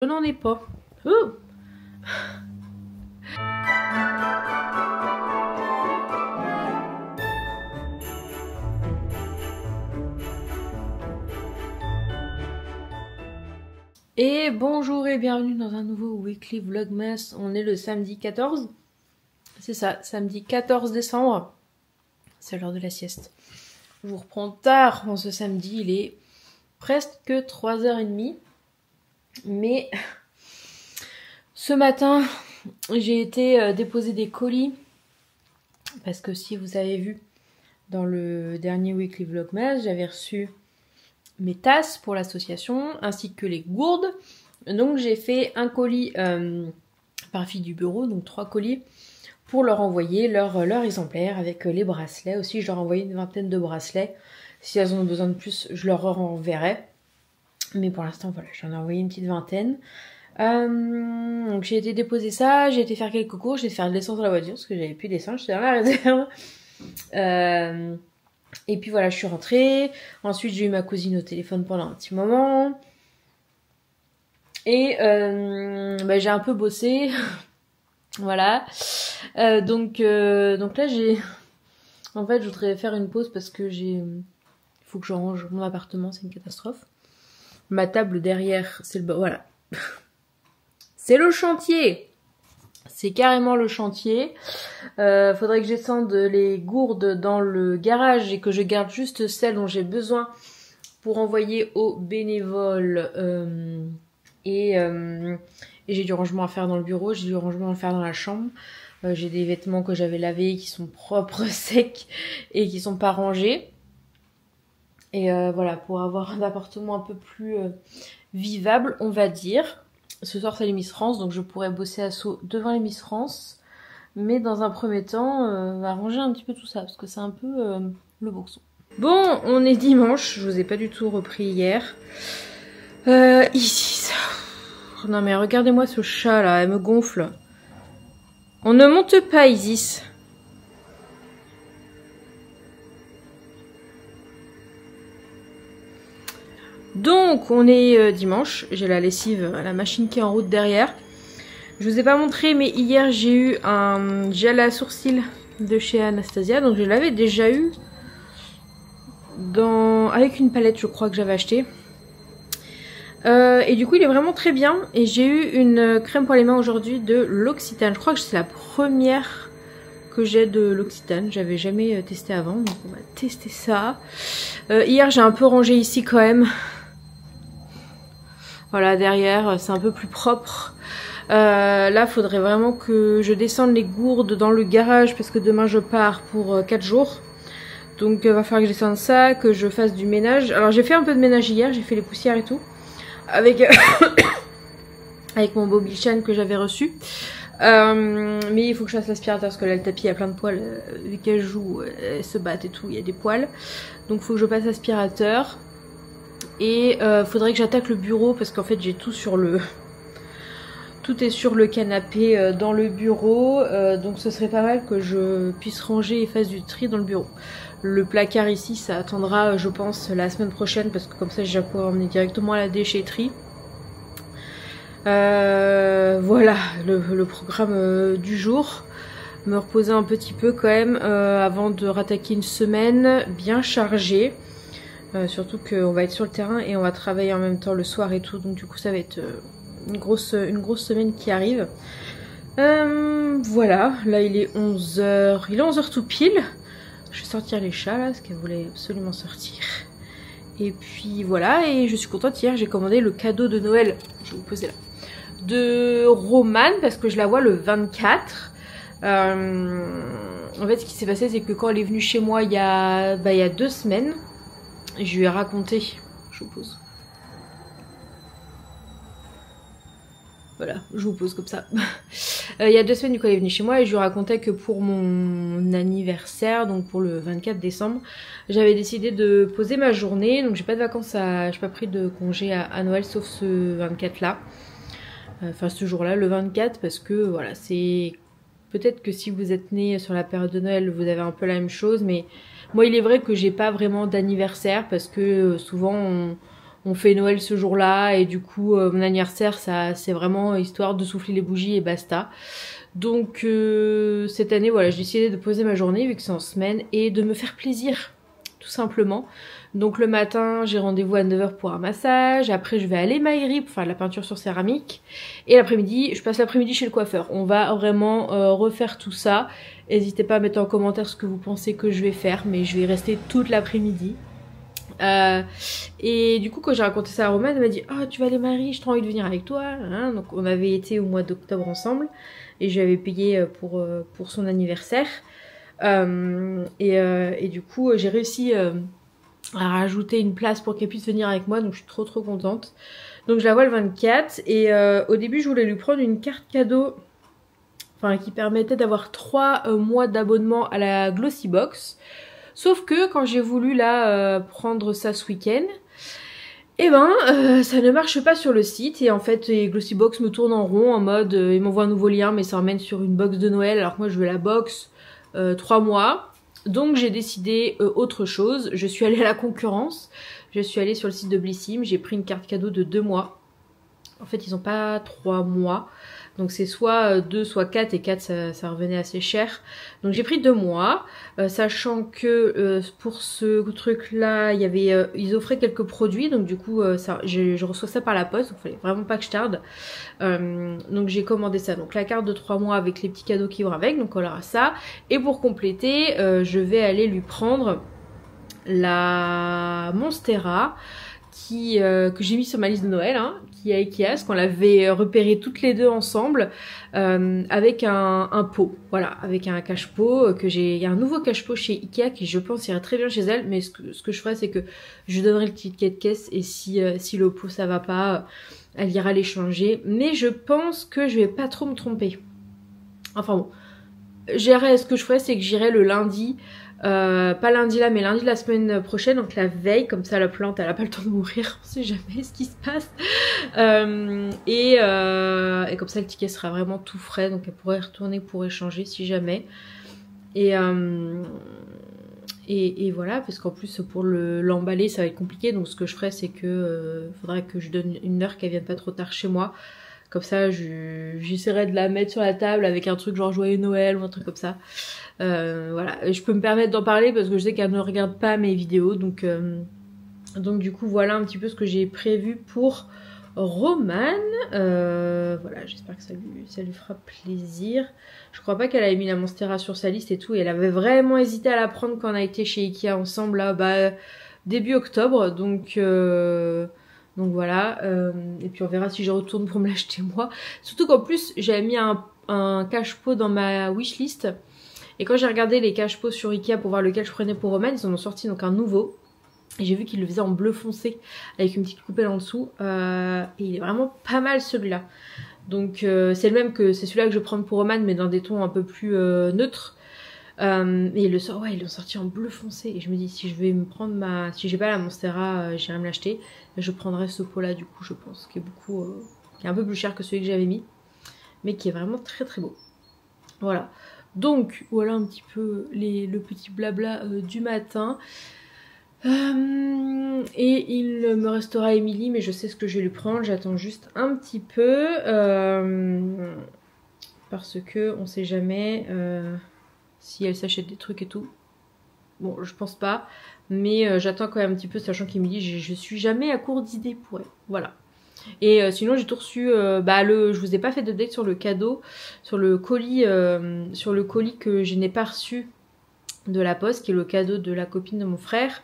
Je n'en ai pas. Ouh. Et bonjour et bienvenue dans un nouveau Weekly Vlogmas. On est le samedi 14. C'est ça, samedi 14 décembre. C'est l'heure de la sieste. Je vous reprends tard en ce samedi, il est presque 3h30. Mais ce matin, j'ai été déposer des colis. Parce que si vous avez vu dans le dernier Weekly Vlogmas, j'avais reçu mes tasses pour l'association ainsi que les gourdes. Donc j'ai fait un colis par fille du bureau, donc 3 colis pour leur envoyer leur exemplaire avec les bracelets. Aussi je leur ai envoyé une vingtaine de bracelets. Si elles en ont besoin de plus, je leur renverrai. Mais pour l'instant voilà, j'en ai envoyé une petite vingtaine. Donc j'ai été déposer ça, j'ai été faire quelques courses, j'ai été faire de l'essence dans la voiture parce que j'avais plus d'essence, j'étais dans la réserve. Et puis voilà, je suis rentrée. Ensuite, j'ai eu ma cousine au téléphone pendant un petit moment. Et j'ai un peu bossé. Voilà. Donc là, en fait, je voudrais faire une pause parce que il faut que je range mon appartement, c'est une catastrophe. Ma table derrière, c'est le... Voilà. C'est le chantier. C'est carrément le chantier. Faudrait que je descende les gourdes dans le garage et que je garde juste celles dont j'ai besoin pour envoyer aux bénévoles. Et j'ai du rangement à faire dans le bureau, j'ai du rangement à faire dans la chambre. J'ai des vêtements que j'avais lavés qui sont propres, secs et qui sont pas rangés. Et voilà, pour avoir un appartement un peu plus vivable, on va dire. Ce soir c'est les Miss France, donc je pourrais bosser à Sceaux devant les Miss France. Mais dans un premier temps, on va ranger un petit peu tout ça, parce que c'est un peu le bourson. Bon, on est dimanche, je vous ai pas du tout repris hier. Isis. Non mais regardez-moi ce chat là, elle me gonfle. On ne monte pas Isis. Donc on est dimanche, j'ai la lessive, la machine qui est en route derrière. Je vous ai pas montré, mais hier j'ai eu un gel à sourcils de chez Anastasia. Donc je l'avais déjà eu avec une palette, je crois, que j'avais acheté. Et du coup il est vraiment très bien. Et j'ai eu une crème pour les mains aujourd'hui de L'Occitane. Je crois que c'est la première que j'ai de L'Occitane. J'avais jamais testé avant, donc on va tester ça. Hier j'ai un peu rangé ici quand même. Voilà, derrière c'est un peu plus propre. Là faudrait vraiment que je descende les gourdes dans le garage parce que demain je pars pour 4 jours. Donc va falloir que je descende ça, que je fasse du ménage. Alors j'ai fait un peu de ménage hier, j'ai fait les poussières et tout. Avec mon Bobichane que j'avais reçu. Mais il faut que je fasse l'aspirateur parce que là le tapis il y a plein de poils. Vu qu'elle joue, elles se battent et tout, il y a des poils. Donc il faut que je passe l'aspirateur. Et faudrait que j'attaque le bureau parce qu'en fait j'ai tout sur le... Tout est sur le canapé dans le bureau. Donc ce serait pas mal que je puisse ranger et fasse du tri dans le bureau. Le placard ici ça attendra je pense la semaine prochaine parce que comme ça je vais pouvoir emmener directement à la déchetterie. Voilà le programme du jour. Me reposer un petit peu quand même avant de rattaquer une semaine bien chargée. Surtout qu'on va être sur le terrain et on va travailler en même temps le soir et tout. Donc du coup ça va être une grosse semaine qui arrive. Voilà, là il est 11h. Il est 11h tout pile. Je vais sortir les chats là, parce qu'elle voulait absolument sortir. Et puis voilà, et je suis contente. Hier j'ai commandé le cadeau de Noël, je vais vous poser là, de Romane, parce que je la vois le 24. En fait ce qui s'est passé c'est que quand elle est venue chez moi il y a 2 semaines, je lui ai raconté, je vous pose. Voilà, je vous pose comme ça. Il y a 2 semaines, du coup, elle est venue chez moi et je lui racontais que pour mon anniversaire, donc pour le 24 décembre, j'avais décidé de poser ma journée. Donc j'ai pas de vacances, j'ai pas pris de congé à Noël sauf ce 24 là. Enfin ce jour là, le 24, parce que voilà, c'est... Peut-être que si vous êtes né sur la période de Noël, vous avez un peu la même chose, mais moi il est vrai que j'ai pas vraiment d'anniversaire parce que souvent on fait Noël ce jour-là et du coup mon anniversaire ça c'est vraiment histoire de souffler les bougies et basta. Donc cette année voilà, j'ai décidé de poser ma journée vu que c'est en semaine et de me faire plaisir tout simplement. Donc le matin j'ai rendez-vous à 9 h pour un massage, après je vais à l'émaillerie pour faire de la peinture sur céramique et l'après-midi je passe l'après-midi chez le coiffeur. On va vraiment refaire tout ça. N'hésitez pas à mettre en commentaire ce que vous pensez que je vais faire, mais je vais y rester toute l'après-midi. Et du coup quand j'ai raconté ça à Romane, elle m'a dit oh tu vas à l'émaillerie, j'ai trop envie de venir avec toi hein. Donc on avait été au mois d'octobre ensemble et je lui avais payé pour son anniversaire et du coup j'ai réussi à rajouter une place pour qu'elle puisse venir avec moi, donc je suis trop contente. Donc je la vois le 24 et au début je voulais lui prendre une carte cadeau, enfin qui permettait d'avoir 3 mois d'abonnement à la Glossybox. Sauf que quand j'ai voulu là prendre ça ce week-end, et ça ne marche pas sur le site et en fait les Glossybox me tournent en rond en mode ils m'envoient un nouveau lien mais ça emmène sur une box de Noël alors que moi je veux la box 3 mois. Donc j'ai décidé autre chose, je suis allée à la concurrence, je suis allée sur le site de Blissim, j'ai pris une carte cadeau de 2 mois. En fait ils n'ont pas 3 mois, donc c'est soit 2 soit 4 et 4 ça revenait assez cher. Donc j'ai pris 2 mois, sachant que pour ce truc là ils offraient quelques produits, donc du coup je reçois ça par la poste, donc il fallait vraiment pas que je tarde. Donc j'ai commandé ça, donc la carte de 3 mois avec les petits cadeaux qui vont avec, donc on aura ça. Et pour compléter je vais aller lui prendre la Monstera que j'ai mis sur ma liste de Noël, hein, qui est à Ikea, parce qu'on l'avait repéré toutes les deux ensemble, avec un pot, voilà, avec un cache-pot il y a un nouveau cache-pot chez Ikea qui je pense irait très bien chez elle, mais ce que je ferai c'est que je donnerai le ticket de caisse et si le pot ça va pas, elle ira les changer, mais je pense que je vais pas trop me tromper. Enfin bon, ce que je ferai c'est que j'irai le lundi, pas lundi là mais lundi de la semaine prochaine, donc la veille, comme ça la plante elle a pas le temps de mourir, on sait jamais ce qui se passe, et comme ça le ticket sera vraiment tout frais, donc elle pourrait y retourner pour échanger si jamais, et voilà, parce qu'en plus pour l'emballer ça va être compliqué, donc ce que je ferai c'est que faudrait que je donne une heure qu'elle vienne pas trop tard chez moi. Comme ça, j'essaierai de la mettre sur la table avec un truc genre Joyeux Noël ou un truc comme ça. Voilà, et je peux me permettre d'en parler parce que je sais qu'elle ne regarde pas mes vidéos. Donc du coup, voilà un petit peu ce que j'ai prévu pour Romane. Voilà, j'espère que ça lui fera plaisir. Je crois pas qu'elle avait mis la Monstera sur sa liste et tout. Et elle avait vraiment hésité à la prendre quand on a été chez Ikea ensemble là, début octobre. Donc voilà, et puis on verra si je retourne pour me l'acheter moi. Surtout qu'en plus j'avais mis un cache-pot dans ma wishlist. Et quand j'ai regardé les cache-pots sur Ikea pour voir lequel je prenais pour Romane, ils en ont sorti donc un nouveau. Et j'ai vu qu'ils le faisaient en bleu foncé avec une petite coupelle en dessous. Et il est vraiment pas mal celui-là. Donc c'est le même que c'est celui-là que je prends pour Romane mais dans des tons un peu plus neutres. Et ils l'ont sorti en bleu foncé et je me dis si je vais me prendre si j'ai pas la Monstera, j'irai me l'acheter, je prendrai ce pot là du coup je pense, qui est un peu plus cher que celui que j'avais mis, mais qui est vraiment très beau. Voilà, donc voilà un petit peu le petit blabla du matin. Et il me restera Émilie, mais je sais ce que je vais lui prendre, j'attends juste un petit peu parce que on sait jamais si elle s'achète des trucs et tout. Bon, je pense pas. Mais j'attends quand même un petit peu, sachant qu'Émilie, je suis jamais à court d'idées pour elle. Voilà. Et sinon, j'ai tout reçu. Je vous ai pas fait de date sur le cadeau, sur le colis que je n'ai pas reçu de la poste, qui est le cadeau de la copine de mon frère,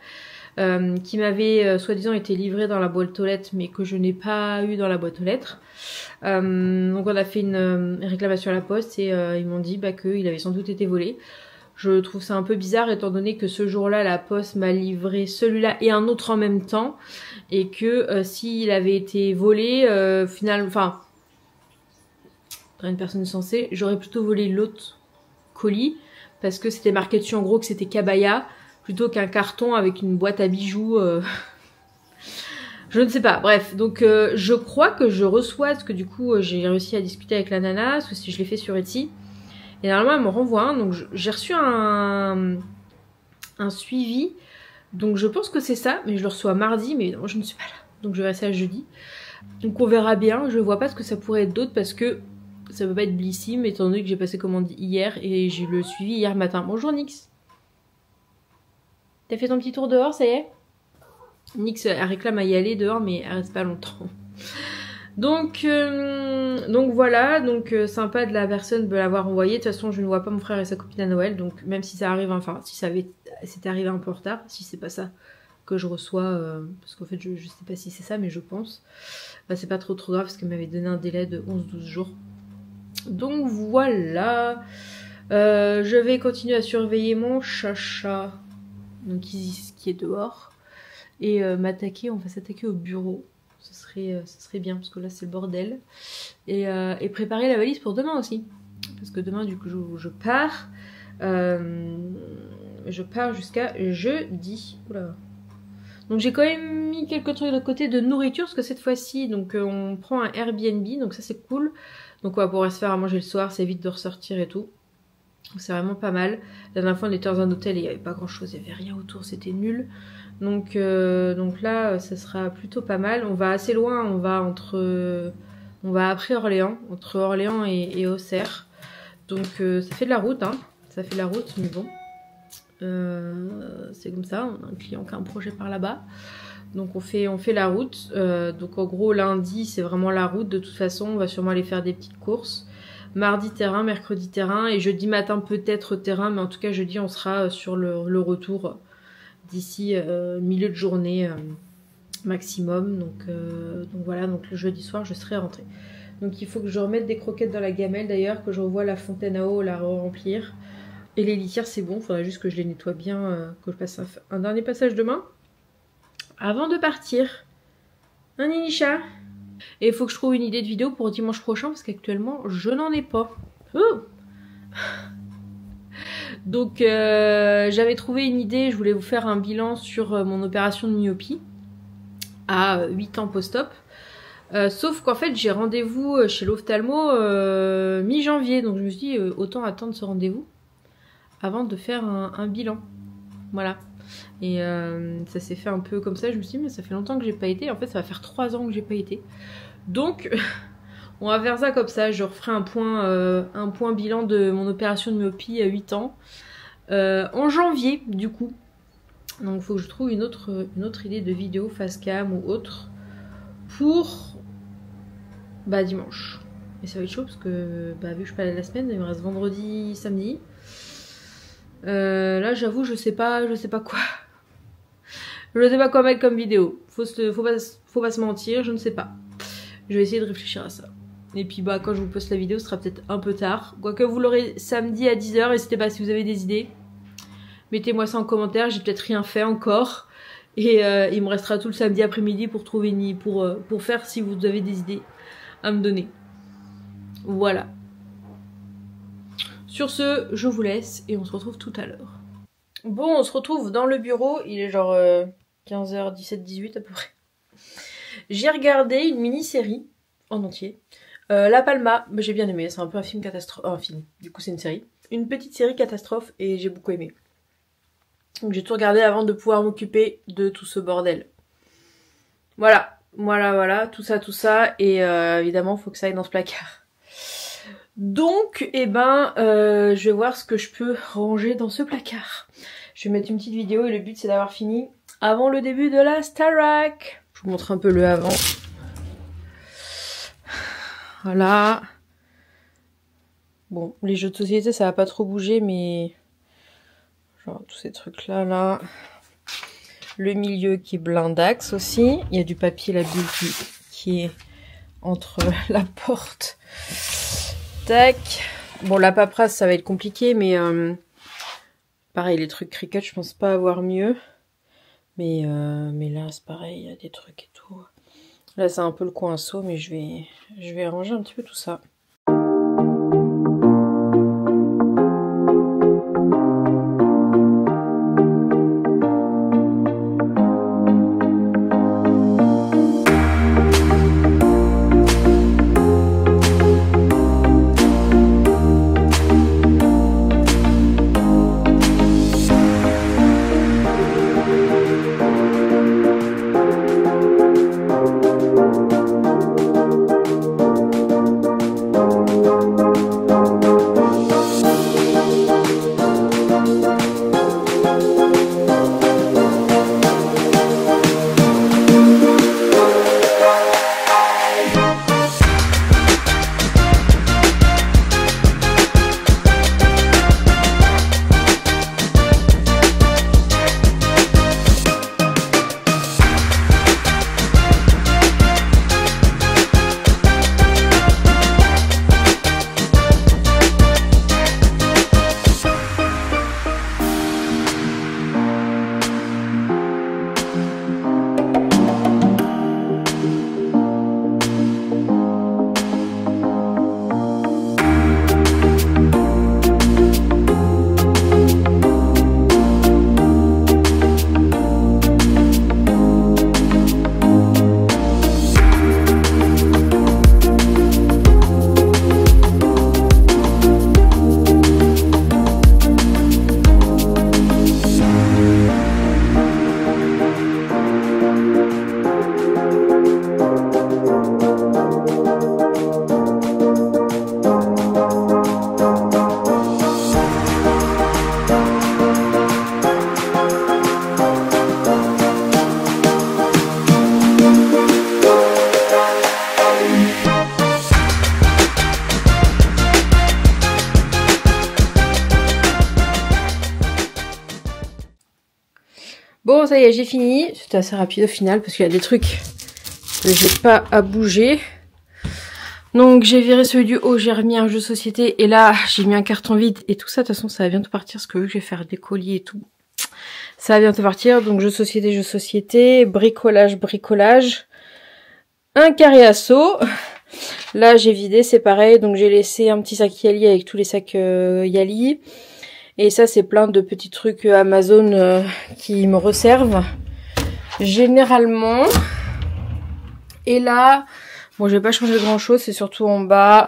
qui m'avait soi-disant été livré dans la boîte aux lettres, mais que je n'ai pas eu dans la boîte aux lettres. Donc on a fait une réclamation à la poste et ils m'ont dit qu'il avait sans doute été volé. Je trouve ça un peu bizarre étant donné que ce jour-là la poste m'a livré celui-là et un autre en même temps, et que s'il avait été volé, dans une personne censée, j'aurais plutôt volé l'autre colis parce que c'était marqué dessus en gros que c'était Cabaya plutôt qu'un carton avec une boîte à bijoux. Je ne sais pas, bref, donc je crois que je reçois, parce que du coup j'ai réussi à discuter avec la nana, parce que si je l'ai fait sur Etsy, et normalement elle me renvoie un, donc j'ai reçu un suivi, donc je pense que c'est ça, mais je le reçois mardi, mais évidemment je ne suis pas là. Donc je verrai ça jeudi. Donc on verra bien, je vois pas ce que ça pourrait être d'autre parce que ça peut pas être Blissim étant donné que j'ai passé commande hier et j'ai le suivi hier matin. Bonjour Nix. T'as fait ton petit tour dehors, ça y est? Nix elle réclame à y aller dehors mais elle reste pas longtemps. Donc voilà, donc sympa de la personne de l'avoir envoyé. De toute façon je ne vois pas mon frère et sa copine à Noël, donc même si ça arrive, enfin si c'était arrivé un peu en retard, si c'est pas ça que je reçois, parce qu'en fait je sais pas si c'est ça mais je pense, bah, c'est pas trop grave parce qu'elle m'avait donné un délai de 11-12 jours. Donc voilà, je vais continuer à surveiller mon chacha, donc qui est dehors, et m'attaquer, on va s'attaquer au bureau. Ce serait bien parce que là c'est le bordel. Et préparer la valise pour demain aussi. Parce que demain du coup je pars. Je pars jusqu'à jeudi. Oula. Donc j'ai quand même mis quelques trucs de côté de nourriture. Parce que cette fois-ci donc on prend un Airbnb. Donc ça c'est cool. Donc on va pouvoir se faire à manger le soir. Ça évite de ressortir et tout. C'est vraiment pas mal. La dernière fois on était dans un hôtel et il n'y avait pas grand chose. Il n'y avait rien autour. C'était nul. Donc là, ça sera plutôt pas mal. On va assez loin, on va après Orléans, entre Orléans et Auxerre. Donc ça fait de la route, hein. Ça fait de la route, mais bon. C'est comme ça, on a un client qui a un projet par là-bas. Donc on fait la route. Donc en gros, lundi, c'est vraiment la route. De toute façon, on va sûrement aller faire des petites courses. Mardi terrain, mercredi terrain et jeudi matin peut-être terrain. Mais en tout cas, jeudi, on sera sur le retour d'ici milieu de journée maximum. Donc voilà, donc le jeudi soir je serai rentrée. Donc il faut que je remette des croquettes dans la gamelle d'ailleurs, que je revoie la fontaine à eau, la remplir. Et les litières c'est bon, il faudrait juste que je les nettoie bien, que je passe un dernier passage demain avant de partir. Un Ninisha. Et il faut que je trouve une idée de vidéo pour dimanche prochain parce qu'actuellement je n'en ai pas. Oh. Donc j'avais trouvé une idée, je voulais vous faire un bilan sur mon opération de myopie à 8 ans post-op. Sauf qu'en fait j'ai rendez-vous chez l'ophtalmo mi-janvier, donc je me suis dit autant attendre ce rendez-vous avant de faire un bilan. Voilà. Et ça s'est fait un peu comme ça, je me suis dit mais ça fait longtemps que j'ai pas été, en fait ça va faire 3 ans que j'ai pas été. Donc on va faire ça comme ça, je referai un point bilan de mon opération de myopie à 8 ans. En janvier du coup. Donc il faut que je trouve une autre idée de vidéo face cam ou autre pour dimanche. Et ça va être chaud parce que vu que je suis pas allée la semaine, il me reste vendredi, samedi. Là j'avoue je sais pas quoi. Je sais pas quoi mettre comme vidéo. Faut pas se mentir, je ne sais pas. Je vais essayer de réfléchir à ça. Et puis quand je vous poste la vidéo, ce sera peut-être un peu tard. Quoique vous l'aurez samedi à 10 h, n'hésitez pas si vous avez des idées. Mettez-moi ça en commentaire, j'ai peut-être rien fait encore. Et il me restera tout le samedi après-midi pour trouver pour faire si vous avez des idées à me donner. Voilà. Sur ce, je vous laisse et on se retrouve tout à l'heure. Bon, on se retrouve dans le bureau, il est genre 15h17, 18 à peu près. J'ai regardé une mini-série en entier. La Palma, j'ai bien aimé, c'est un peu un film catastrophe. Un film, du coup c'est une série. Une petite série catastrophe et j'ai beaucoup aimé. Donc j'ai tout regardé avant de pouvoir m'occuper de tout ce bordel. Voilà, tout ça. Et évidemment, il faut que ça aille dans ce placard. Donc, je vais voir ce que je peux ranger dans ce placard. Je vais mettre une petite vidéo et le but c'est d'avoir fini avant le début de la Starac. Je vous montre un peu le avant. Voilà. Bon, les jeux de société ça va pas trop bouger mais... Genre tous ces trucs là. Le milieu qui est blindax aussi. Il y a du papier la bulle qui est entre la porte. Tac. Bon la paperasse ça va être compliqué mais... pareil les trucs Cricut je pense pas avoir mieux. Mais là c'est pareil, il y a des trucs et tout. Là c'est un peu le coinceau mais je vais ranger un petit peu tout ça. bon, ça y est, j'ai fini. C'était assez rapide au final parce qu'il y a des trucs que j'ai pas à bouger. Donc j'ai viré celui du haut, j'ai remis un jeu de société et là j'ai mis un carton vide et tout ça. De toute façon ça va bientôt partir parce que vu que je vais faire des colis et tout, ça va bientôt partir. Donc jeu de société, bricolage, un carré à seau. Là j'ai vidé, c'est pareil. Donc j'ai laissé un petit sac Yali avec tous les sacs Yali. Et ça c'est plein de petits trucs Amazon qui me resservent généralement. Et là... Bon, j'ai pas changé grand chose, c'est surtout en bas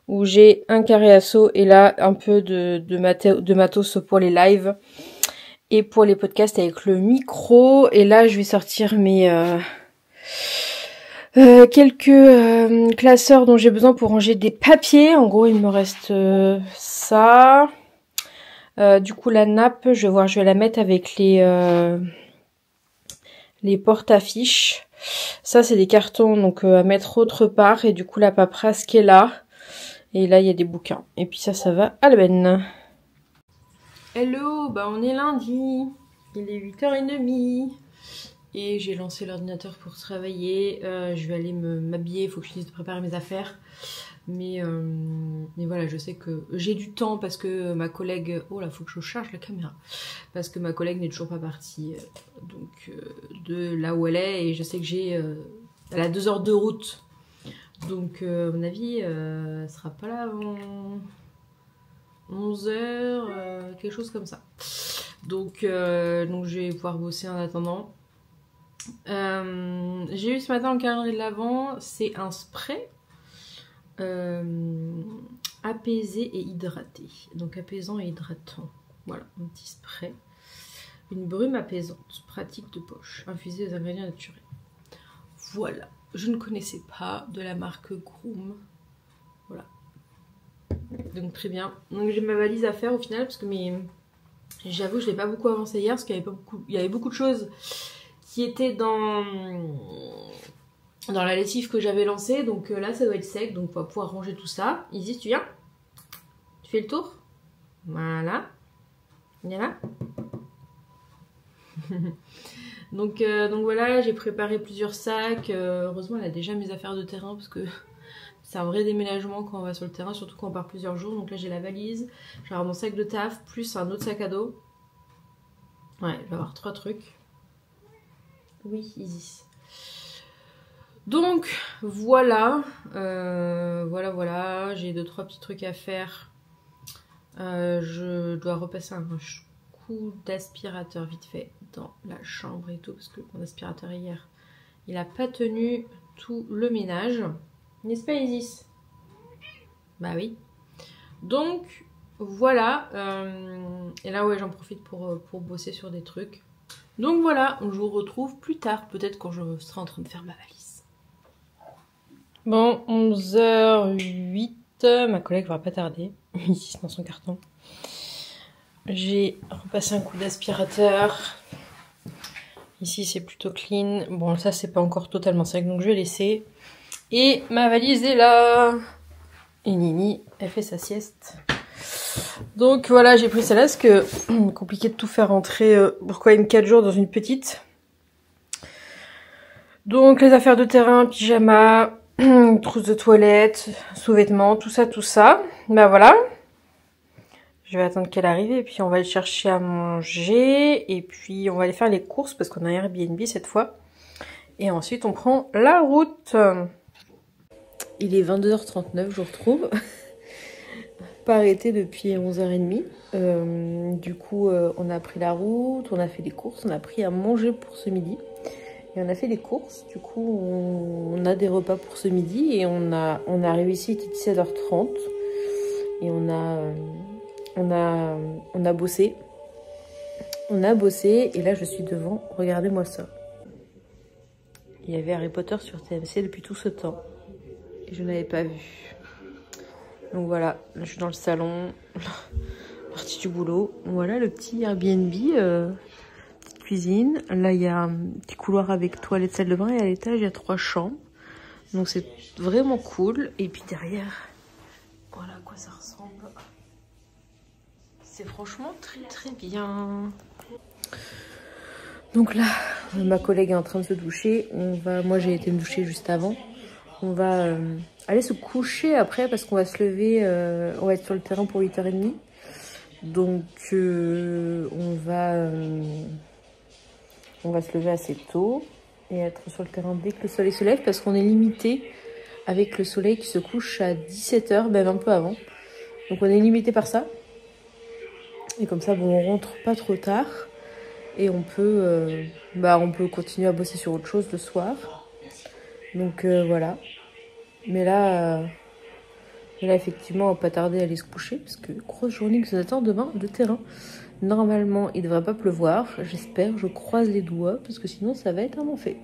où j'ai un carré à seau et là un peu de matos pour les lives et pour les podcasts avec le micro. Et là, je vais sortir mes quelques classeurs dont j'ai besoin pour ranger des papiers. En gros, il me reste ça. Du coup, la nappe, je vais la mettre avec les porte-affiches. Ça, c'est des cartons donc à mettre autre part. Et du coup, la paperasse qui est là. Et là, il y a des bouquins. Et puis ça va à la benne. Hello, bah on est lundi. Il est 8h30. Et j'ai lancé l'ordinateur pour travailler. Je vais aller m'habiller. Il faut que je finisse de préparer mes affaires. Mais voilà, je sais que j'ai du temps parce que ma collègue... Oh là, faut que je charge la caméra. Parce que ma collègue n'est toujours pas partie de là où elle est. Et je sais que elle a 2 heures de route. Donc à mon avis, elle sera pas là avant 11 h, quelque chose comme ça. Donc je vais pouvoir bosser en attendant. J'ai eu ce matin le calendrier de l'Avent. C'est un spray. Apaisé et hydraté, donc apaisant et hydratant. Voilà, un petit spray, une brume apaisante, pratique de poche, infusée des ingrédients naturels. Voilà, je ne connaissais pas, de la marque Groom. Voilà, donc très bien. Donc j'ai ma valise à faire au final parce que j'avoue je l'ai pas beaucoup avancé hier parce qu'il y avait beaucoup de choses qui étaient dans la lessive que j'avais lancée, donc là ça doit être sec, donc on va pouvoir ranger tout ça. Isis, tu viens? Tu fais le tour? Voilà. Viens là. donc voilà, j'ai préparé plusieurs sacs. Heureusement, elle a déjà mes affaires de terrain parce que c'est un vrai déménagement quand on va sur le terrain, surtout quand on part plusieurs jours. Donc là, j'ai la valise, j'ai mon sac de taf, plus un autre sac à dos. Ouais, je vais avoir 3 trucs. Oui, Isis. Donc voilà, voilà, j'ai 2-3 petits trucs à faire. Je dois repasser un coup d'aspirateur vite fait dans la chambre et tout, parce que mon aspirateur hier, il a pas tenu tout le ménage. N'est-ce pas Isis? Bah oui. Donc voilà, et là ouais j'en profite pour bosser sur des trucs. Donc voilà, je vous retrouve plus tard, peut-être quand je serai en train de faire ma valise. Bon, 11h08, ma collègue va pas tarder, ici dans son carton. J'ai repassé un coup d'aspirateur. Ici c'est plutôt clean. Bon ça c'est pas encore totalement sec donc je vais laisser. Et ma valise est là. Et Nini, elle fait sa sieste. Donc voilà, j'ai pris celle-là parce que compliqué de tout faire rentrer pour quand même 4 jours dans une petite. Donc les affaires de terrain, pyjama, trousse de toilette, sous-vêtements, tout ça. Bah voilà. Je vais attendre qu'elle arrive et puis on va aller chercher à manger. Et puis on va aller faire les courses parce qu'on a un Airbnb cette fois. Et ensuite on prend la route. Il est 22h39, je vous retrouve. Pas arrêté depuis 11h30. Du coup on a pris la route, on a fait des courses, on a pris à manger pour ce midi. Et on a fait des courses, du coup on a des repas pour ce midi et on est arrivé ici, il était 17h30 et on a bossé. On a bossé et là je suis devant, regardez-moi ça. Il y avait Harry Potter sur TMC depuis tout ce temps et je n'avais pas vu. Donc voilà, là je suis dans le salon, partie du boulot. Voilà le petit Airbnb. Cuisine. Là, il y a un petit couloir avec toilette, salle de bain et à l'étage, il y a 3 chambres. Donc, c'est vraiment cool. Et puis derrière, voilà à quoi ça ressemble. C'est franchement très très bien. Donc là, ma collègue est en train de se doucher. Moi j'ai été me doucher juste avant. On va aller se coucher après parce qu'on va se lever, on va être sur le terrain pour 8h30. Donc on va se lever assez tôt et être sur le terrain dès que le soleil se lève parce qu'on est limité avec le soleil qui se couche à 17h, même un peu avant. Donc on est limité par ça. Et comme ça, bon, on rentre pas trop tard. Et on peut continuer à bosser sur autre chose le soir. Donc voilà. Mais là, effectivement, on va pas tarder à aller se coucher. Parce que grosse journée qui nous attend demain de terrain. Normalement, il ne devrait pas pleuvoir. J'espère, je croise les doigts. Parce que sinon, ça va être un enfer.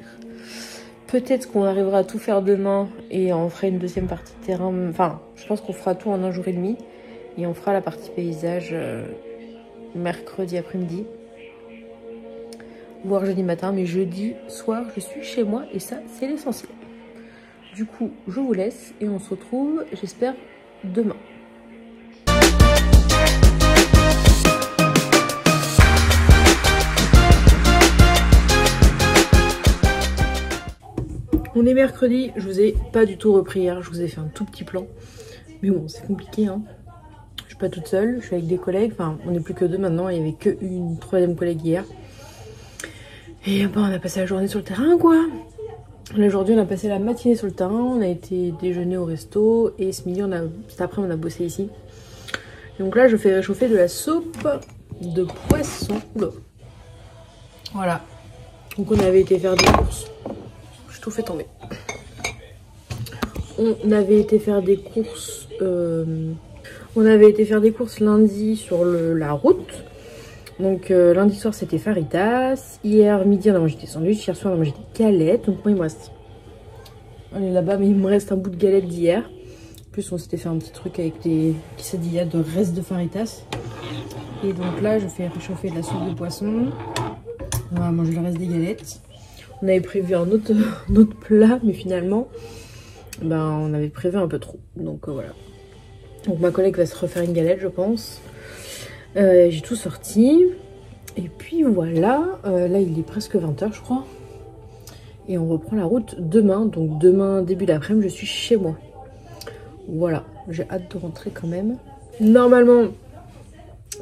Peut-être qu'on arrivera à tout faire demain. Et on fera une deuxième partie de terrain. Enfin, je pense qu'on fera tout en un jour et demi. Et on fera la partie paysage mercredi après-midi. Voire jeudi matin, mais jeudi soir, je suis chez moi et ça, c'est l'essentiel. Du coup, je vous laisse et on se retrouve, j'espère, demain. On est mercredi, je vous ai pas du tout repris hier, je vous ai fait un tout petit plan. Mais bon, c'est compliqué, hein. Je suis pas toute seule, je suis avec des collègues, enfin, on n'est plus que deux maintenant, il y avait qu'une troisième collègue hier. Et bon, on a passé la journée sur le terrain, quoi. Là, aujourd'hui, on a passé la matinée sur le terrain. On a été déjeuner au resto. Et ce midi, cet après, on a bossé ici. Donc là, je fais réchauffer de la soupe de poisson. Oula. Voilà. Donc on avait été faire des courses. J'ai tout fait tomber. On avait été faire des courses. Lundi sur la route. Donc lundi soir c'était faritas, hier midi on a mangé des sandwichs, hier soir on a mangé des galettes. Donc moi il me reste, on est là-bas mais il me reste un bout de galette d'hier. En plus on s'était fait un petit truc avec des quesadillas de reste de faritas. Et donc là je fais réchauffer de la soupe de poisson. On va manger le reste des galettes. On avait prévu un autre plat mais finalement on avait prévu un peu trop. Donc voilà. Donc ma collègue va se refaire une galette je pense. J'ai tout sorti et puis voilà, là il est presque 20h je crois et on reprend la route demain, donc demain début d'après-midi je suis chez moi. Voilà, j'ai hâte de rentrer quand même. Normalement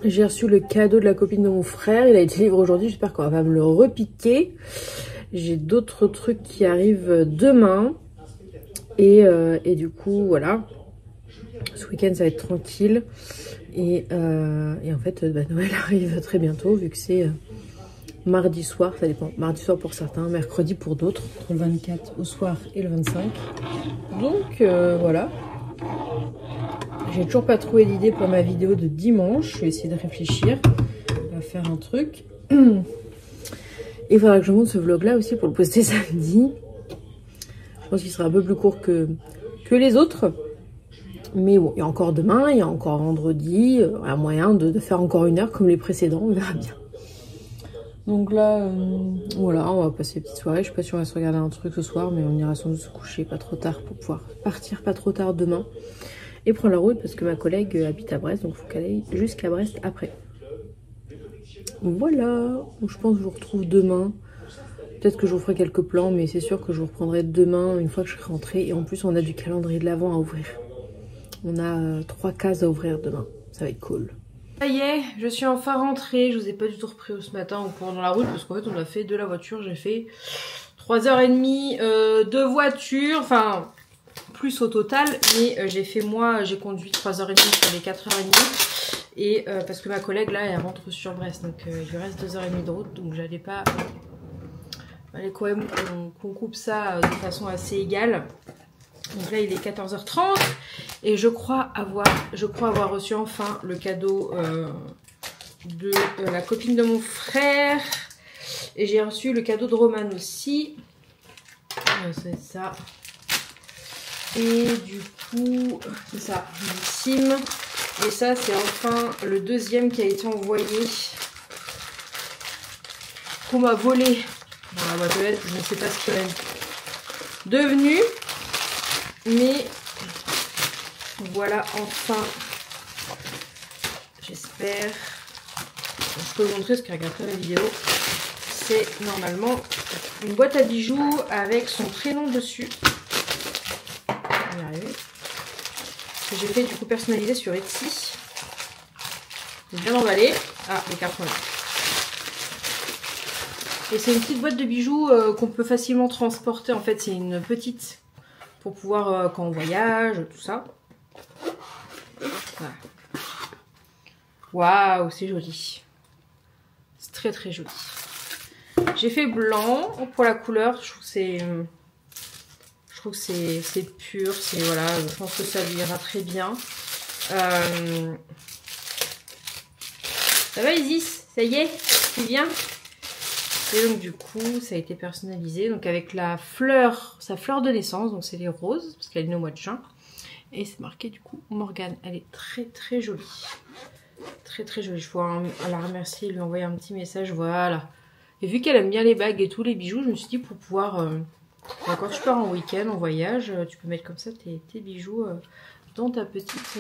j'ai reçu le cadeau de la copine de mon frère, il a été livré aujourd'hui, j'espère qu'on va me le repiquer. J'ai d'autres trucs qui arrivent demain et du coup voilà, ce week-end ça va être tranquille. Et en fait, Noël arrive très bientôt, vu que c'est mardi soir, ça dépend. Mardi soir pour certains, mercredi pour d'autres, entre le 24 au soir et le 25. Donc voilà. J'ai toujours pas trouvé d'idée pour ma vidéo de dimanche. Je vais essayer de réfléchir à faire un truc. Et il faudra que je monte ce vlog là aussi pour le poster samedi. Je pense qu'il sera un peu plus court que les autres. Mais bon, il y a encore demain, il y a encore vendredi, il y a moyen de faire encore 1 heure comme les précédents, on verra bien. Donc là, voilà, on va passer une petite soirée. Je sais pas si on va se regarder un truc ce soir, mais on ira sans doute se coucher pas trop tard pour pouvoir partir pas trop tard demain. Et prendre la route parce que ma collègue habite à Brest, donc il faut qu'elle aille jusqu'à Brest après. Voilà, je pense que je vous retrouve demain. Peut-être que je vous ferai quelques plans, mais c'est sûr que je vous reprendrai demain une fois que je serai rentrée. Et en plus, on a du calendrier de l'Avent à ouvrir. On a 3 cases à ouvrir demain, ça va être cool. Ça y est, je suis enfin rentrée, je vous ai pas du tout repris ce matin en courant dans la route parce qu'en fait on a fait de la voiture, j'ai fait 3h30 de voiture, enfin plus au total, mais j'ai conduit 3h30 sur les 4h30 et parce que ma collègue là elle rentre sur Brest donc il lui reste 2h30 de route donc j'allais pas, fallait quand même qu'on coupe ça de façon assez égale. Donc là il est 14h30 et je crois avoir reçu enfin le cadeau de la copine de mon frère. Et j'ai reçu le cadeau de Roman aussi. C'est ça. Et du coup, c'est ça, du Sim. Et ça c'est enfin le deuxième qui a été envoyé. Qu'on m'a volé dans la boîte aux lettres. Je ne sais pas ce qu'il est devenu. Mais voilà, enfin, j'espère, je peux vous montrer ce qu'il regarde la vidéo, c'est normalement une boîte à bijoux avec son prénom dessus. On va y arriver. Que j'ai fait du coup personnalisé sur Etsy. J'ai bien emballé. Ah, les cartons là. Et c'est une petite boîte de bijoux qu'on peut facilement transporter. En fait, c'est une petite pour pouvoir, quand on voyage, tout ça. Voilà. Waouh, c'est joli. C'est très très joli. J'ai fait blanc pour la couleur. Je trouve que c'est pur. C'est voilà. Je pense que ça lui ira très bien. Ça va Isis? Ça y est? C'est bien? Et donc du coup, ça a été personnalisé. Donc avec la fleur, sa fleur de naissance. Donc c'est les roses, parce qu'elle est née au mois de juin. Et c'est marqué du coup Morgane. Elle est très très jolie. Très très jolie. Je pourrais la remercier, lui envoyer un petit message. Voilà. Et vu qu'elle aime bien les bagues et tous les bijoux, je me suis dit pour pouvoir... quand tu pars en week-end, en voyage, tu peux mettre comme ça tes bijoux dans ta petite...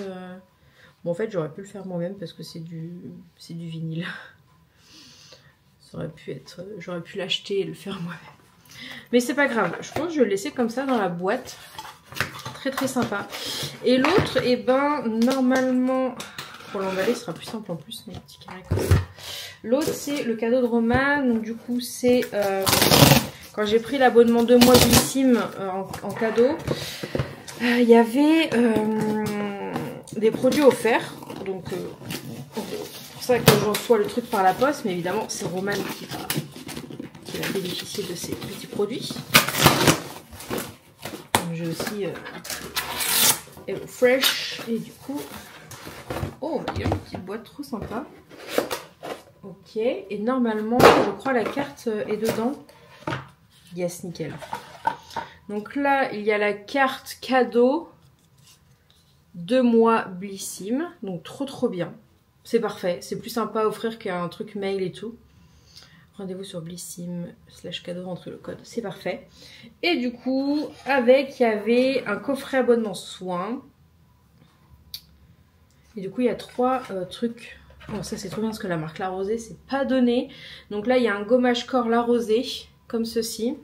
Bon en fait j'aurais pu le faire moi-même parce que c'est du vinyle. Ça aurait pu être... J'aurais pu l'acheter et le faire moi-même. Mais c'est pas grave. Je pense que je vais le laisser comme ça dans la boîte. Très très sympa. Et l'autre, et ben normalement... Pour l'emballer, ce sera plus simple en plus, mes petits carrés comme ça. L'autre, c'est le cadeau de Roman. Donc du coup, c'est... quand j'ai pris l'abonnement 2 mois Bellissime en cadeau, il y avait des produits offerts. Donc c'est pour ça que j'en reçois le truc par la poste. Mais évidemment, c'est Roman qui va bénéficier de ces petits produits. J'ai aussi Hello Fresh. Et du coup... Oh, il y a une petite boîte trop sympa. Ok. Et normalement, je crois la carte est dedans. Yes, nickel. Donc là, il y a la carte cadeau 2 mois Bellissime. Donc trop trop bien. C'est parfait. C'est plus sympa à offrir qu'un truc mail et tout. Rendez-vous sur Bellissime/cadeau, rentrez le code. C'est parfait. Et du coup, avec, il y avait un coffret abonnement soins. Et du coup, il y a 3 trucs. Bon, ça c'est trop bien parce que la marque La Rosée, c'est pas donné. Donc là, il y a un gommage corps La Rosée, comme ceci.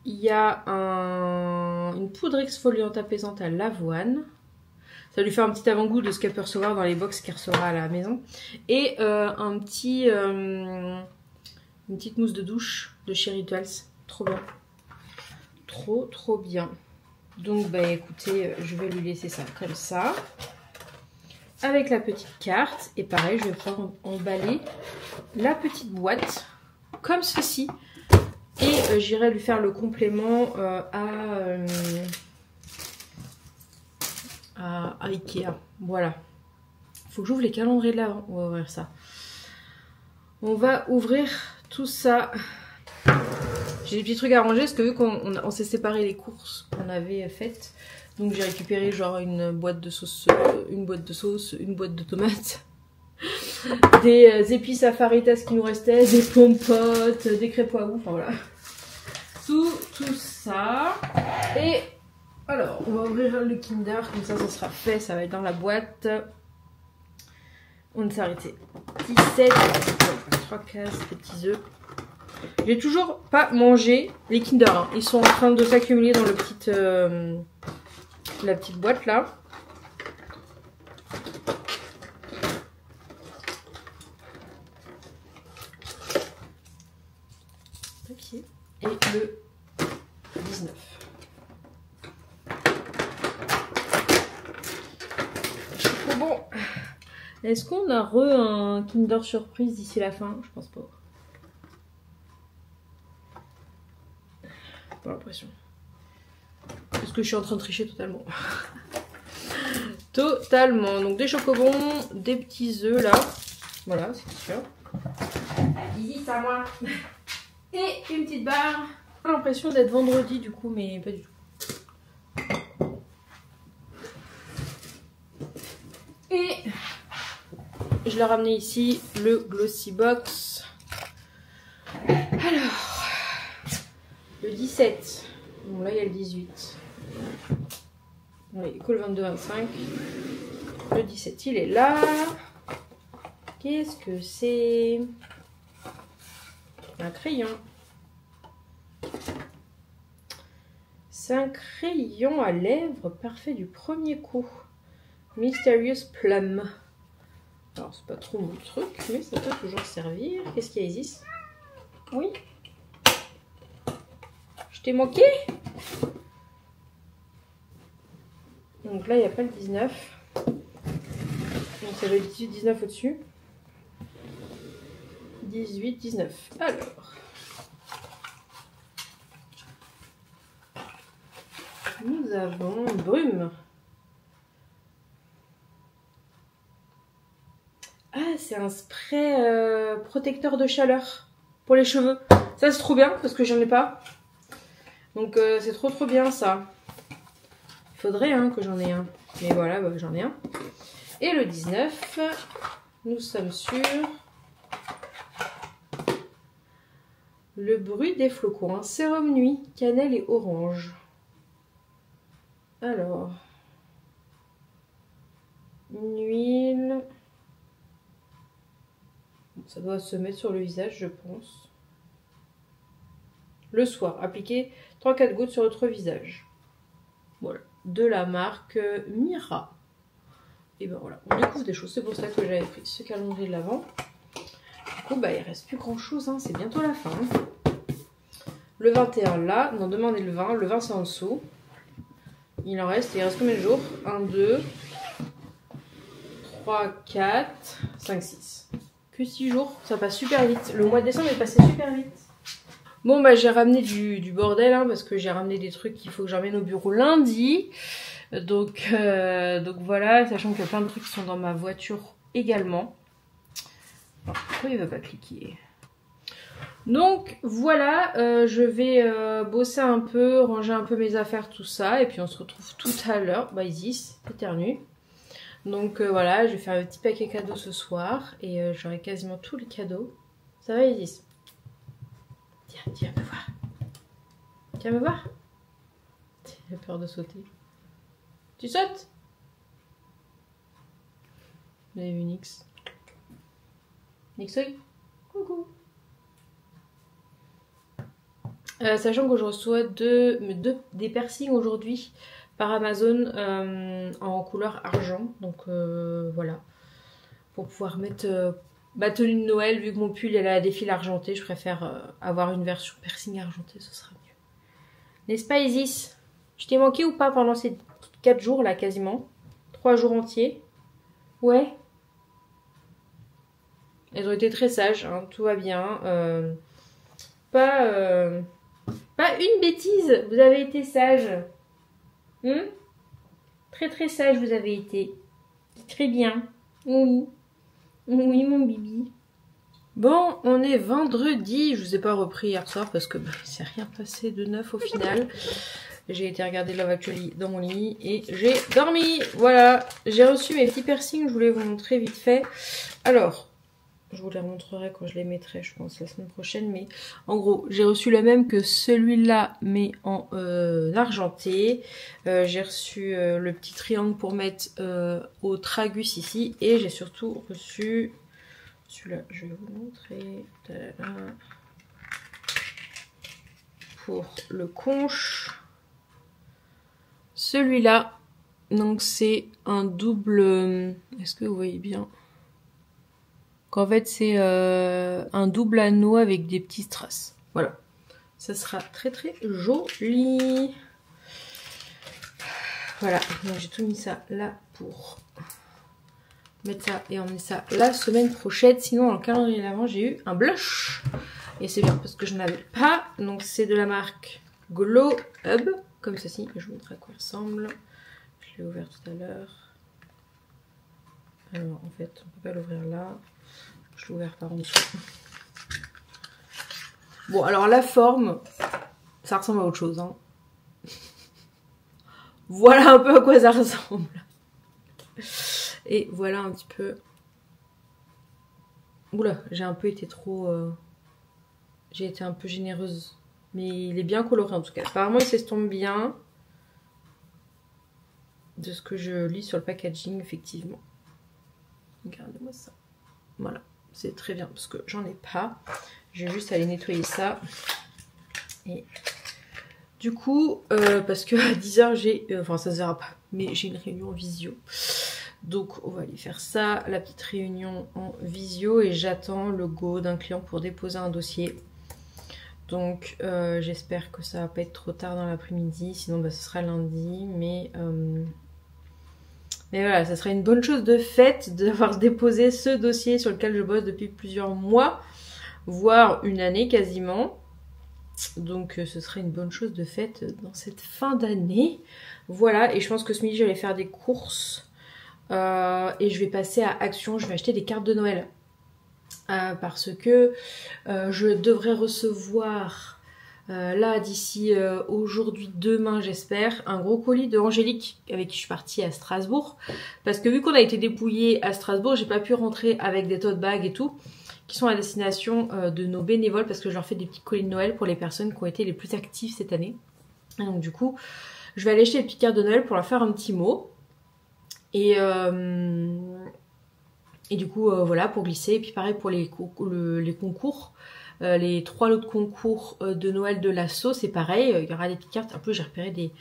Il y a une poudre exfoliante apaisante à l'avoine. Ça lui fait un petit avant-goût de ce qu'elle peut recevoir dans les box qu'elle recevra à la maison. Et une petite mousse de douche de chez Rituals. Trop bien. Trop trop bien. Donc bah écoutez, je vais lui laisser ça comme ça. Avec la petite carte. Et pareil, je vais pouvoir emballer la petite boîte comme ceci. Et j'irai lui faire le complément à Ikea. Voilà. Faut que j'ouvre les calendriers de l'avant. On va ouvrir ça. On va ouvrir tout ça. J'ai des petits trucs à ranger parce que vu qu'on s'est séparé les courses qu'on avait faites. Donc j'ai récupéré genre une boîte de sauce, une boîte de tomates. Des épices à faritas qui nous restaient, des pompotes, des crêpes pois, enfin voilà. Tout ça. Et alors, on va ouvrir le Kinder, comme ça sera fait, ça va être dans la boîte. On s'est arrêté. 17, 3 cases, petits œufs. J'ai toujours pas mangé les Kinder. Hein. Ils sont en train de s'accumuler dans la petite boîte là. Ok. Et le 19. Bon. Est-ce qu'on a un Kinder surprise d'ici la fin? Je pense pas. Pas l'impression. Parce que je suis en train de tricher totalement. Totalement. Donc des chocobons, des petits œufs là. Voilà, c'est sûr. Easy, c'est à moi. Et une petite barre. J'ai l'impression d'être vendredi du coup, mais pas du tout. Et je l'ai ramené ici, le Glossy Box. Alors, le 17. Bon là il y a le 18. Oui, cool 22-25. Le 17 il est là. Qu'est-ce que c'est? Un crayon. C'est un crayon à lèvres parfait du premier coup. Mysterious Plum. Alors, c'est pas trop mon truc, mais ça peut toujours servir. Qu'est-ce qu'il y a, Isis? Oui. Je t'ai manqué? Donc là, il n'y a pas le 19. Donc ça va être 18, 19 au-dessus. 18, 19. Alors. Nous avons brume. Ah, c'est un spray protecteur de chaleur pour les cheveux. Ça, c'est trop bien parce que j'en ai pas. Donc, c'est trop bien ça. Il faudrait que j'en ai un. Mais voilà, bah, j'en ai un. Et le 19, nous sommes sur le bruit des flocons. Sérum nuit, cannelle et orange. Alors, une huile. Ça doit se mettre sur le visage, je pense. Le soir, appliquez 3-4 gouttes sur votre visage. Voilà, de la marque Mira. Et ben voilà, on découvre des choses. C'est pour ça que j'avais pris ce calendrier de l'Avent. Du coup, bah, il reste plus grand chose, hein. C'est bientôt la fin. Le 21 là, non, demandez le 20. Le 20 c'est en dessous. Il en reste, il reste combien de jours? 1, 2, 3, 4, 5, 6. Que 6 jours, ça passe super vite. Le mois de décembre est passé super vite. Bon bah j'ai ramené du bordel parce que j'ai ramené des trucs qu'il faut que j'emmène au bureau lundi. Donc voilà, sachant qu'il y a plein de trucs qui sont dans ma voiture également. Alors, pourquoi il ne va pas cliquer? Donc voilà, je vais bosser un peu, ranger un peu mes affaires, tout ça. Et puis on se retrouve tout à l'heure. Bah Isis, éternue. Donc voilà, je vais faire un petit paquet cadeau ce soir. Et j'aurai quasiment tous les cadeaux. Ça va Isis? Tiens, viens me voir. Viens me voir. J'ai peur de sauter. Tu sautes? Vous avez vu Nix? Nixoy? Coucou. Sachant que je reçois des piercings aujourd'hui par Amazon en couleur argent. Donc voilà. Pour pouvoir mettre ma tenue de Noël, vu que mon pull elle a des fils argentés, je préfère avoir une version piercing argentée, ce sera mieux. N'est-ce pas Isis? Je t'ai manqué ou pas pendant ces 4 jours là quasiment? 3 jours entiers? Ouais. Elles ont été très sages, tout va bien. Pas une bêtise, vous avez été sages. Très très sage vous avez été. Très bien. Oui. Oui mon bibi. Bon, on est vendredi. Je vous ai pas repris hier soir parce que il s'est rien passé de neuf au final. J'ai été regarder Love Actually dans mon lit et j'ai dormi. Voilà, j'ai reçu mes petits piercings. Je voulais vous montrer vite fait. Alors, je vous les remontrerai quand je les mettrai, je pense, la semaine prochaine. Mais en gros, j'ai reçu le même que celui-là, mais en argenté. J'ai reçu le petit triangle pour mettre au tragus ici. Et j'ai surtout reçu celui-là, je vais vous montrer. Pour le conche. Celui-là, donc c'est un double... Est-ce que vous voyez bien? Qu'en fait c'est un double anneau avec des petits strass. Voilà. Ça sera très très joli. Voilà, donc j'ai tout mis ça là pour mettre ça et emmener ça la semaine prochaine. Sinon, dans le calendrier d'avant, j'ai eu un blush. Et c'est bien parce que je n'avais pas. Donc c'est de la marque Glow Hub. Comme ceci, je vous montre à quoi il ressemble. Je l'ai ouvert tout à l'heure. Alors en fait, on peut pas l'ouvrir là. Je l'ai ouvert par en dessous. Bon, alors la forme, ça ressemble à autre chose. Voilà un peu à quoi ça ressemble. Et voilà un petit peu. Oula, j'ai un peu été trop... J'ai été un peu généreuse. Mais il est bien coloré en tout cas. Apparemment il s'estompe bien. De ce que je lis sur le packaging, effectivement. Regardez-moi ça. Voilà, c'est très bien parce que j'en ai pas. J'ai juste à aller nettoyer ça. Et du coup, parce que à 10h j'ai... enfin ça se verra pas, mais j'ai une réunion en visio. Donc on va aller faire ça, la petite réunion en visio. Et j'attends le go d'un client pour déposer un dossier. Donc j'espère que ça va pas être trop tard dans l'après-midi. Sinon bah, ce sera lundi. Mais voilà, ça serait une bonne chose de fait d'avoir déposé ce dossier sur lequel je bosse depuis plusieurs mois. Voire une année quasiment. Donc ce serait une bonne chose de faite dans cette fin d'année. Voilà, et je pense que ce midi je vais aller faire des courses. Et je vais passer à Action, je vais acheter des cartes de Noël. Parce que je devrais recevoir, là d'ici aujourd'hui, demain j'espère, un gros colis de Angélique avec qui je suis partie à Strasbourg. Parce que vu qu'on a été dépouillé à Strasbourg, j'ai pas pu rentrer avec des tote bags et tout, qui sont à destination de nos bénévoles, parce que je leur fais des petits colis de Noël pour les personnes qui ont été les plus actives cette année. Et donc du coup, je vais aller acheter les petites cartes de Noël pour leur faire un petit mot. Et du coup, voilà, pour glisser. Et puis pareil pour les concours. Les 3 lots de concours de Noël de l'assaut, c'est pareil. Il y aura des petites cartes. En plus, j'ai repéré des...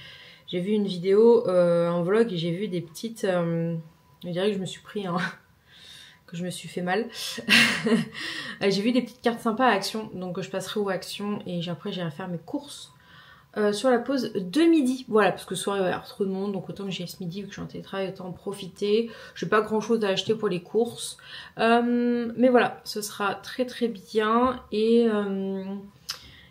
J'ai vu une vidéo, un vlog, et j'ai vu des petites... je dirais que je me suis pris un... que je me suis fait mal. J'ai vu des petites cartes sympas à Action, donc je passerai aux Actions et après j'irai faire mes courses sur la pause de midi. Voilà, parce que ce soir il va y avoir trop de monde, donc autant que j'y aille ce midi vu que je suis en télétravail, autant en profiter. J'ai pas grand chose à acheter pour les courses. Mais voilà, ce sera très très bien. Et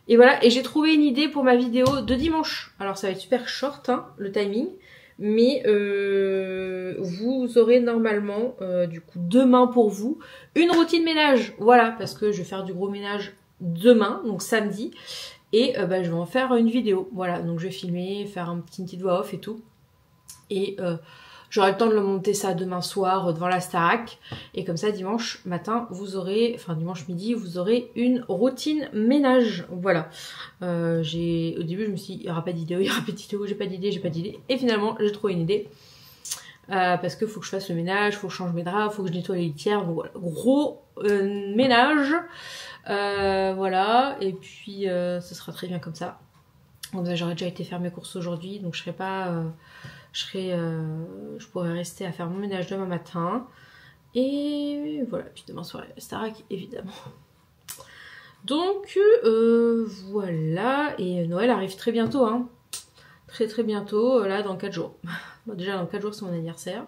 voilà, et j'ai trouvé une idée pour ma vidéo de dimanche. Alors ça va être super short, hein, le timing. Mais vous aurez normalement, du coup demain pour vous, une routine ménage. Voilà, parce que je vais faire du gros ménage demain, donc samedi. Et je vais en faire une vidéo. Voilà, donc je vais filmer, faire une petite voix off et tout. Et j'aurai le temps de le monter ça demain soir devant la Starac. Et comme ça, dimanche matin, vous aurez, enfin dimanche midi, vous aurez une routine ménage. Voilà. Au début, je me suis dit, il n'y aura pas d'idée, il n'y aura pas d'idée, j'ai pas d'idée, j'ai pas d'idée. Et finalement, j'ai trouvé une idée. Parce qu'il faut que je fasse le ménage, il faut que je change mes draps, il faut que je nettoie les litières. Donc voilà, gros ménage. Voilà. Et puis, ce sera très bien comme ça. Donc j'aurais déjà été faire mes courses aujourd'hui, donc je serai pas... je pourrais rester à faire mon ménage demain matin. Et voilà, puis demain soir, Starac, évidemment. Donc, voilà. Et Noël arrive très bientôt, hein. Très très bientôt, là, dans 4 jours. Bon, déjà, dans 4 jours, c'est mon anniversaire.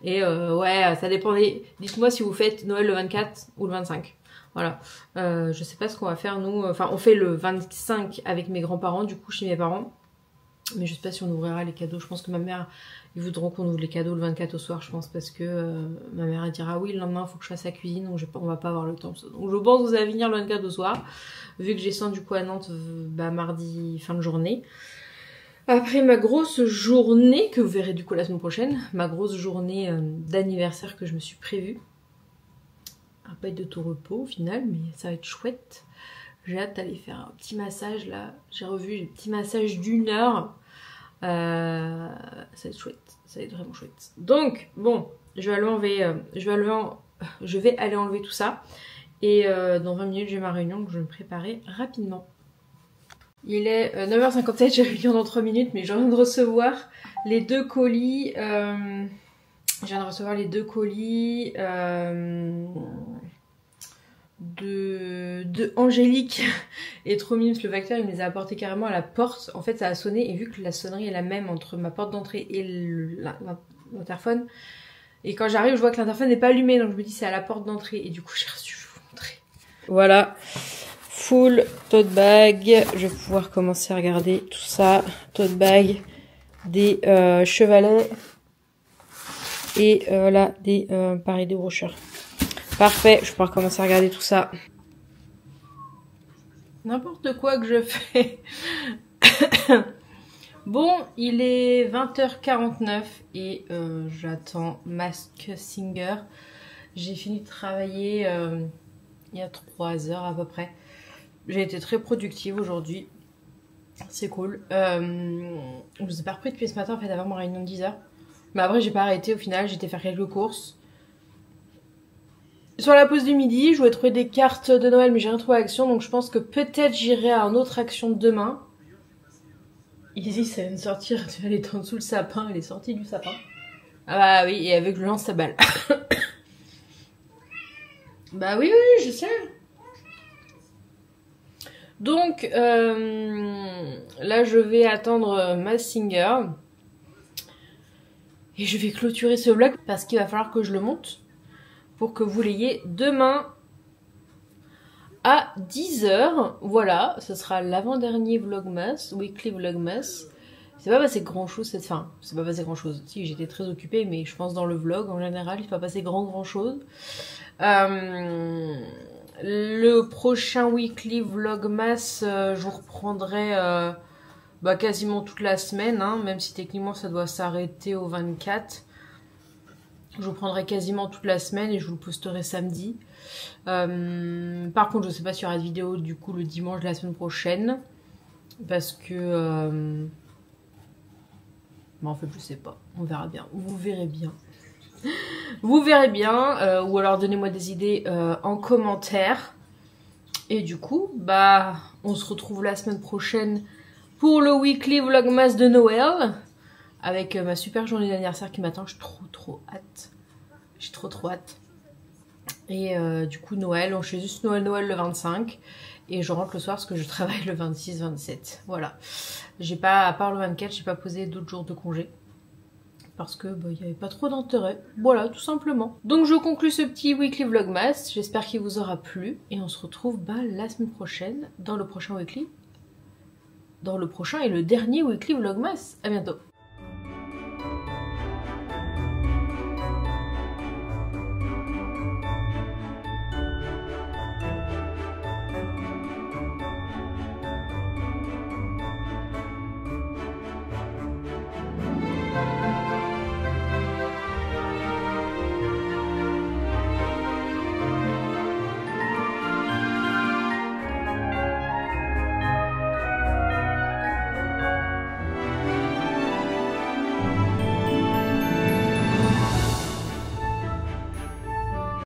Et ouais, ça dépend des... Dites-moi si vous faites Noël le 24 ou le 25. Voilà. Je sais pas ce qu'on va faire, nous. Enfin, on fait le 25 avec mes grands-parents, du coup, chez mes parents. Mais je sais pas si on ouvrira les cadeaux. Je pense que ma mère, ils voudront qu'on ouvre les cadeaux le 24 au soir, je pense, parce que ma mère elle dira oui, le lendemain il faut que je fasse la cuisine, donc on va pas avoir le temps. Donc je pense que vous allez venir le 24 au soir, vu que j'ai descends du coup à Nantes mardi fin de journée. Après ma grosse journée, que vous verrez du coup la semaine prochaine, ma grosse journée d'anniversaire que je me suis prévue. Ça va pas être de tout repos au final, mais ça va être chouette. J'ai hâte d'aller faire un petit massage là. J'ai revu un petit massage d'1 heure. Ça va être chouette. Ça va être vraiment chouette. Donc, bon, je vais aller enlever tout ça. Et dans 20 minutes, j'ai ma réunion que je vais me préparer rapidement. Il est 9h57, j'ai réunion dans 3 minutes, mais je viens de recevoir les 2 colis. De Angélique et trop mimes, le facteur il me les a apportés carrément à la porte. En fait ça a sonné et vu que la sonnerie est la même entre ma porte d'entrée et l'interphone, et quand j'arrive je vois que l'interphone n'est pas allumé, donc je me dis c'est à la porte d'entrée et du coup j'ai reçu, je vais vous montrer. Voilà, full tote bag, je vais pouvoir commencer à regarder tout ça. Tote bag, des chevalets et là des pareil des brochures. Parfait, je vais pouvoir commencer à regarder tout ça. N'importe quoi que je fais. Bon, il est 20h49 et j'attends Mask Singer. J'ai fini de travailler il y a 3 heures à peu près. J'ai été très productive aujourd'hui. C'est cool. Je vous ai pas repris depuis ce matin en fait avant ma réunion de 10h. Mais après j'ai pas arrêté au final, j'ai été faire quelques courses. Sur la pause du midi, je voulais trouver des cartes de Noël, mais j'ai rien trouvé à Action, donc je pense que peut-être j'irai à une autre Action demain. Izzy, ça vient de sortir, elle est en dessous le sapin, elle est sortie du sapin. Ah bah oui, et avec le lance à balle. Bah oui, oui, je sais. Donc, là, je vais attendre Masked Singer. Et je vais clôturer ce vlog parce qu'il va falloir que je le monte pour que vous l'ayez demain à 10 h. Voilà, ce sera l'avant-dernier vlogmas, weekly vlogmas. C'est pas passé grand chose cette fin. C'est pas passé grand chose. Si, j'étais très occupée, mais je pense dans le vlog en général, il s'est pas passé grand chose. Le prochain weekly vlogmas, je vous reprendrai quasiment toute la semaine, hein, même si techniquement ça doit s'arrêter au 24. Je vous prendrai quasiment toute la semaine et je vous le posterai samedi. Par contre, je sais pas s'il y aura de vidéo du coup le dimanche de la semaine prochaine. Parce que... en fait, je sais pas. On verra bien. Vous verrez bien. Vous verrez bien. Ou alors donnez-moi des idées en commentaire. Et du coup, on se retrouve la semaine prochaine pour le weekly vlogmas de Noël. Avec ma super journée d'anniversaire qui m'attend. J'ai trop hâte. J'ai trop hâte. Et du coup, Noël, on fait juste Noël le 25. Et je rentre le soir parce que je travaille le 26-27. Voilà. J'ai pas, à part le 24, j'ai pas posé d'autres jours de congé. Parce que il n'y avait pas trop d'intérêt. Voilà, tout simplement. Donc je conclue ce petit weekly vlogmas. J'espère qu'il vous aura plu. Et on se retrouve la semaine prochaine dans le prochain weekly. Dans le prochain et le dernier weekly vlogmas. À bientôt.